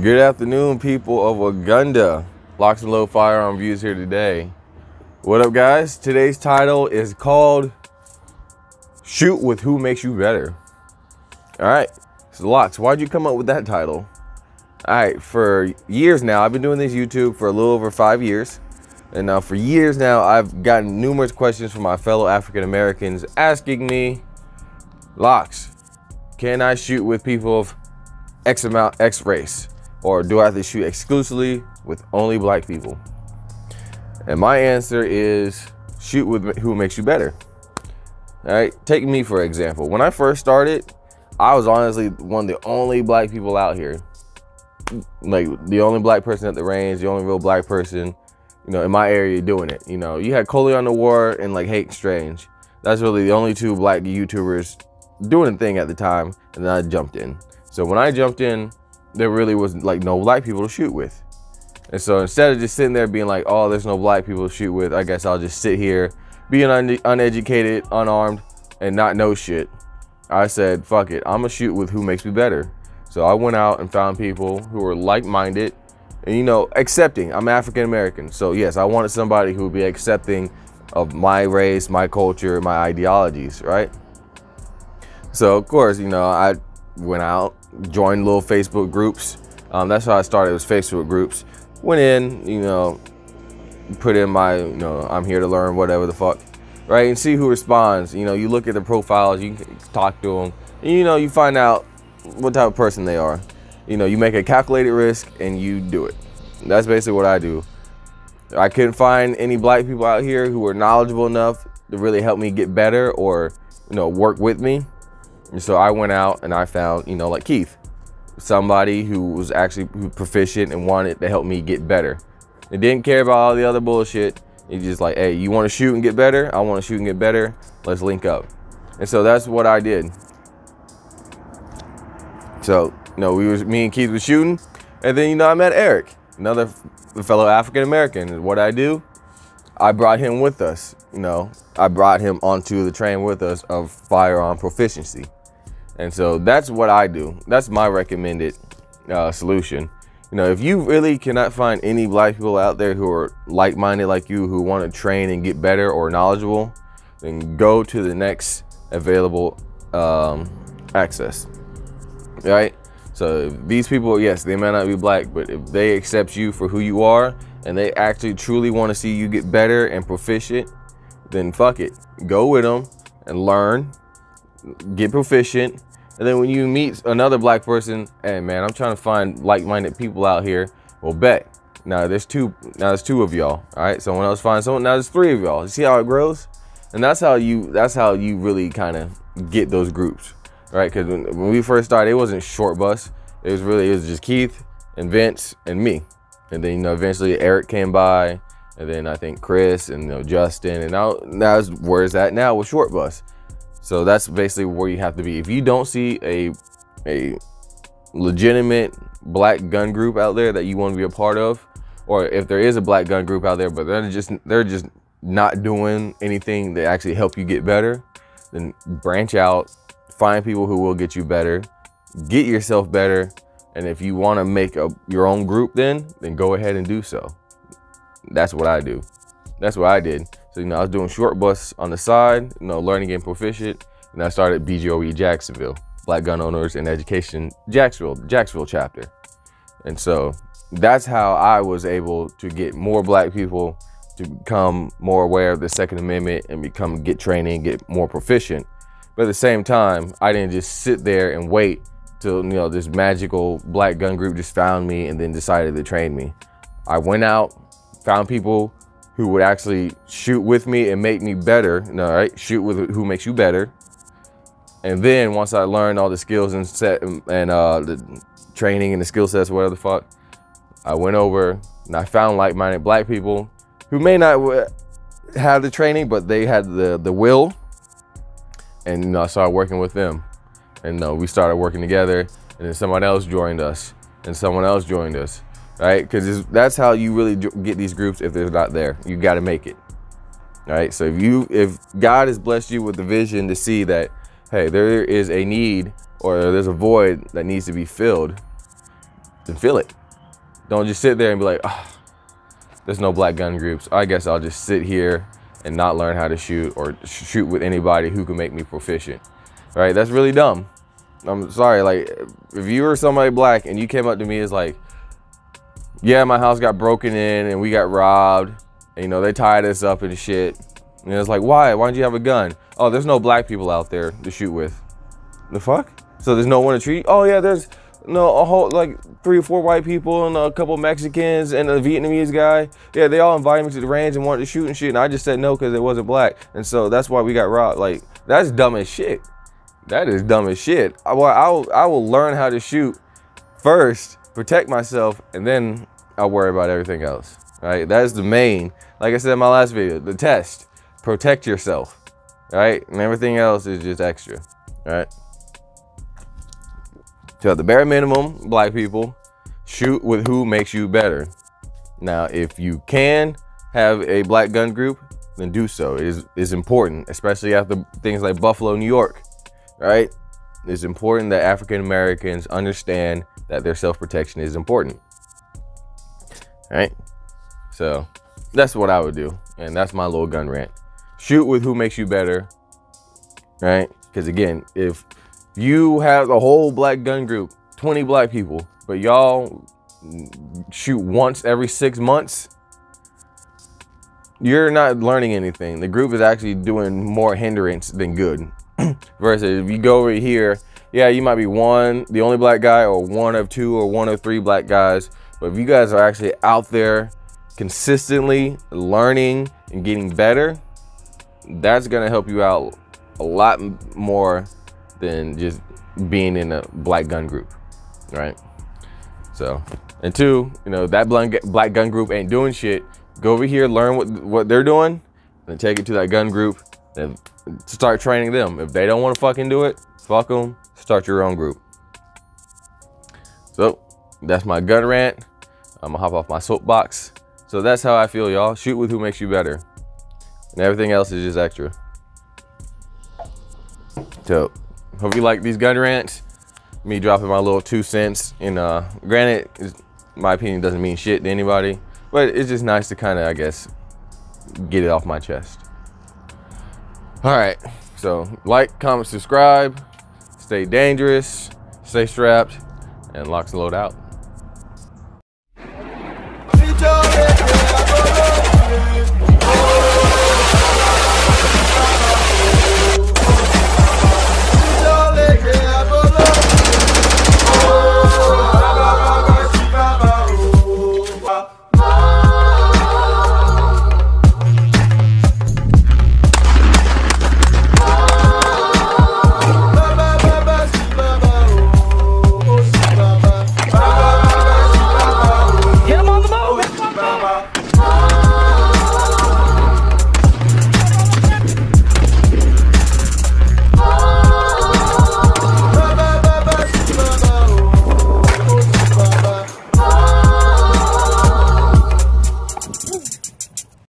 Good afternoon, people of Wagunda. LocsNLoad Firearm Views here today. What up, guys? Today's title is called Shoot with Who Makes You Better. All right, so Locs, why'd you come up with that title? All right, for years now, I've been doing this YouTube for a little over 5 years. And now for years now, I've gotten numerous questions from my fellow African Americans asking me, Locs, can I shoot with people of X amount, X race? Or do I have to shoot exclusively with only black people? And my answer is shoot with who makes you better. All right, take me for example. When I first started, I was honestly one of the only black people out here. Like the only black person at the range, the only real black person, you know, in my area doing it. You know, you had Coley on the War and like Hate Strange. That's really the only two black YouTubers doing a thing at the time. And then I jumped in. So when I jumped in, there really was like no black people to shoot with. And so instead of just sitting there being like, oh, there's no black people to shoot with, I guess I'll just sit here being uneducated, unarmed, and not know shit. I said, fuck it, I'm gonna shoot with who makes me better. So I went out and found people who were like-minded and, you know, accepting. I'm African American. So yes, I wanted somebody who would be accepting of my race, my culture, my ideologies, right? So of course, you know, I went out, joined little Facebook groups. That's how I started, was Facebook groups. Went in, you know, put in my, you know, I'm here to learn, whatever the fuck, right? And see who responds. You know, you look at the profiles, you can talk to them, and, you know, you find out what type of person they are. You know, you make a calculated risk and you do it. That's basically what I do. I couldn't find any black people out here who were knowledgeable enough to really help me get better or, you know, work with me. And so I went out and I found, you know, like Keith, somebody who was actually proficient and wanted to help me get better. They didn't care about all the other bullshit. He's just like, hey, you want to shoot and get better? I want to shoot and get better. Let's link up. And so that's what I did. So, you know, me and Keith was shooting. And then, you know, I met Eric, another fellow African American. And what I do, I brought him with us. You know, I brought him onto the train with us of firearm proficiency. And so that's what I do. That's my recommended solution. You know, if you really cannot find any black people out there who are like-minded like you, who want to train and get better or knowledgeable, then go to the next available access, right? So these people, yes, they may not be black, but if they accept you for who you are and they actually truly want to see you get better and proficient, then fuck it. Go with them and learn, get proficient. And then when you meet another black person, hey man, I'm trying to find like-minded people out here. Well, bet. Now there's two of y'all. All right. Someone else finds someone. Now there's 3 of y'all. You see how it grows? And that's how you really kind of get those groups, right? Because when we first started, it wasn't short bus. It was just Keith and Vince and me. And then, you know, eventually Eric came by, and then I think Chris and, you know, Justin, and now is where it's at now with short bus. So that's basically where you have to be. If you don't see a legitimate black gun group out there that you want to be a part of, or if there is a black gun group out there, but they're just not doing anything to actually help you get better, then branch out, find people who will get you better, get yourself better. And if you want to make your own group, then go ahead and do so. That's what I do. That's what I did. So, you know, I was doing short bus on the side, you know, learning and proficient. And I started BGOE Jacksonville, Black Gun Owners and Education Jacksonville chapter. And so that's how I was able to get more black people to become more aware of the Second Amendment and get training, get more proficient. But at the same time, I didn't just sit there and wait till, you know, this magical black gun group just found me and then decided to train me. I went out, found people who would actually shoot with me and make me better. All right, shoot with who makes you better. And then once I learned all the skills and the training and the skill sets, whatever the fuck, I went over and I found like-minded black people who may not have the training, but they had the will. And, you know, I started working with them. And, you know, we started working together, and then someone else joined us and someone else joined us. Right? Because that's how you really get these groups. If they're not there, you got to make it. All right. So if God has blessed you with the vision to see that, hey, there is a need or there's a void that needs to be filled, then feel it. Don't just sit there and be like, oh, there's no black gun groups. I guess I'll just sit here and not learn how to shoot or shoot with anybody who can make me proficient, right? That's really dumb. I'm sorry, like, if you were somebody black and you came up to me as like, yeah, my house got broken in and we got robbed, and, you know, they tied us up and shit. And it's like, why? Why don't you have a gun? Oh, there's no black people out there to shoot with. The fuck? So there's no one to treat? Oh yeah, there's a whole, like 3 or 4 white people and a couple Mexicans and a Vietnamese guy. Yeah, they all invited me to the range and wanted to shoot and shit, and I just said no because it wasn't black. And so that's why we got robbed. Like, that's dumb as shit. That is dumb as shit. I will learn how to shoot first, protect myself, and then I'll worry about everything else, right? That is the main, like I said in my last video, the test. Protect yourself, right? And everything else is just extra, right? So at the bare minimum, black people, shoot with who makes you better. Now, if you can have a black gun group, then do so. It is important, especially after things like Buffalo, New York, right? It's important that African Americans understand that their self-protection is important, right? So that's what I would do, and that's my little gun rant. Shoot with who makes you better, right? Because again, if you have a whole black gun group, 20 black people, but y'all shoot once every 6 months, you're not learning anything. The group is actually doing more hindrance than good. Versus if you go over here, yeah, you might be the only black guy, or 1 of 2 or 1 of 3 black guys. But if you guys are actually out there consistently learning and getting better, that's gonna help you out a lot more than just being in a black gun group, right? So, and 2, you know, that black gun group ain't doing shit. Go over here, learn what they're doing, and take it to that gun group and start training them. If they don't want to fucking do it, fuck them. Start your own group. So that's my gun rant. I'm gonna hop off my soapbox. So that's how I feel, y'all. Shoot with who makes you better, and everything else is just extra. So hope you like these gun rants. Me dropping my little 2 cents. And granted, my opinion doesn't mean shit to anybody, but it's just nice to kind of, I guess, get it off my chest. All right, so like, comment, subscribe, stay dangerous, stay strapped, and LocsNLoad out.